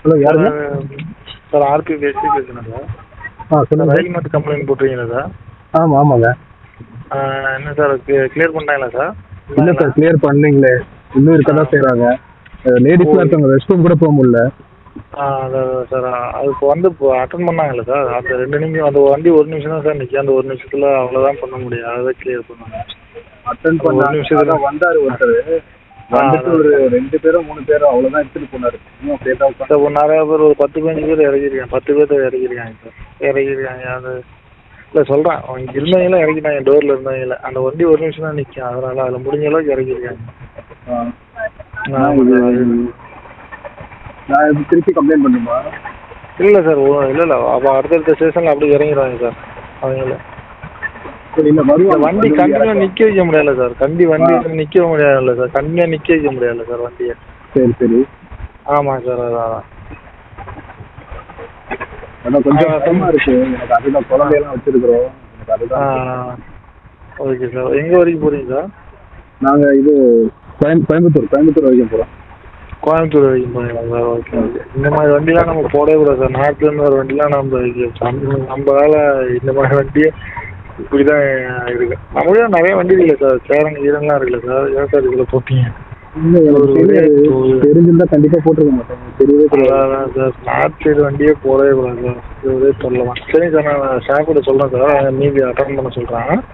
Hello யாருங்க? Sir RB பேசி பேசுகிறேன் சார். சொல்லுங்கள். ரயில் மட்டும் கம்ப்ளைண்ட் போட்டிருக்கீங்களா சார்? ஆமாங்க. என்ன சார் கிளியர் பண்ணிட்டாங்களா சார்? இல்லை சார், கிளியர் பண்ணீங்களே, இன்னும் இருக்க தான் செய்கிறாங்க. லேடிஸ்லாம் இருக்காங்க, ரெஸ்ட் ரூம் கூட போக முடியல. அதான் சார், அது இப்போ அட்டன் பண்ணாங்கல்ல சார்? அந்த 2 நிமிஷம், அந்த வண்டி 1 நிமிஷம் தான் சார் நிற்கும். அந்த 1 நிமிஷத்தில் அவ்வளோதான் பண்ண முடியும். அதை கிளியர் பண்ணுவாங்க. அட்டன் பண்ண 1 நிமிஷம் வந்தார் ஒருத்தர். வந்துட்டு ஒரு 2 பேரோ 3 பேரோ அவ்வளோதான் எடுத்துகிட்டு போனார். இன்னும் அப்படியே தான் சார் நிறையா பேர் ஒரு 10-15 பேர் இறங்கிருக்காங்க. 10 பேர் இறங்கிருக்காங்க சார். இறங்கிருக்காங்க. அது இல்லை சொல்கிறேன், அவங்க இருந்தவங்களாம் இறங்கிட்டாங்க. டோரில் இருந்தவங்கள அந்த வண்டி 1 நிமிஷம் தான் நிற்கும். அதனால் அதில் முடிஞ்ச அளவுக்கு இறங்கிருக்காங்க. நான் இது திருப்பி கம்ப்ளைண்ட் பண்ணுமா? இல்லை சார், இல்லை அப்போ அடுத்தடுத்த ஸ்டேஷனில் அப்படியே இறங்கிடுவாங்க சார் அவங்கள. வண்டி கண்டினியூ நிற்க வைக்க முடியல சார். வண்டி நிற்க முடியாதுல்ல சார். கண்டினியூ நிற்க வைக்க முடியாதுல்ல சார் வண்டியை. சரி. ஆமாம் சார். அதான் கொஞ்சம் கஷ்டமாக இருக்குது எனக்கு. அதுதான் குழந்தையெல்லாம் வச்சுருக்குறோம். எனக்கு அதுதான். Okay sir. எங்கே வரைக்கும் போகிறீங்க சார்? நாங்கள் இது கோயம்புத்தூர் வரைக்கும் போகிறோம். கோயம்புத்தூர் வரைக்கும் போகிறீங்களா சார்? ஓகே. இந்த மாதிரி வண்டிலாம் நம்ம போடவே கூடாது சார். நார்த்லேருந்து வர வண்டிலாம் நம்மளால இந்த மாதிரி வண்டியை இப்படி தான் இருக்குது. நம்மளே நிறைய வண்டி இல்லை சார். சேரங்க ஈரங்களாம் இருக்குல்ல சார்? ஏன் சார் இதில் போட்டீங்க? தெரிஞ்சிருந்தா கண்டிப்பாக போட்டிருக்க மாட்டேன். தெரியவே அதான் சார், நார்த் சைடு வண்டியே போடவே கூடாது சார். இதுவே சொல்லலாம். சரிங்க சார், நான் ஸ்டாஃப்கிட்ட சொல்கிறேன் சார். மீதி அட்டன் பண்ண சொல்கிறேன்.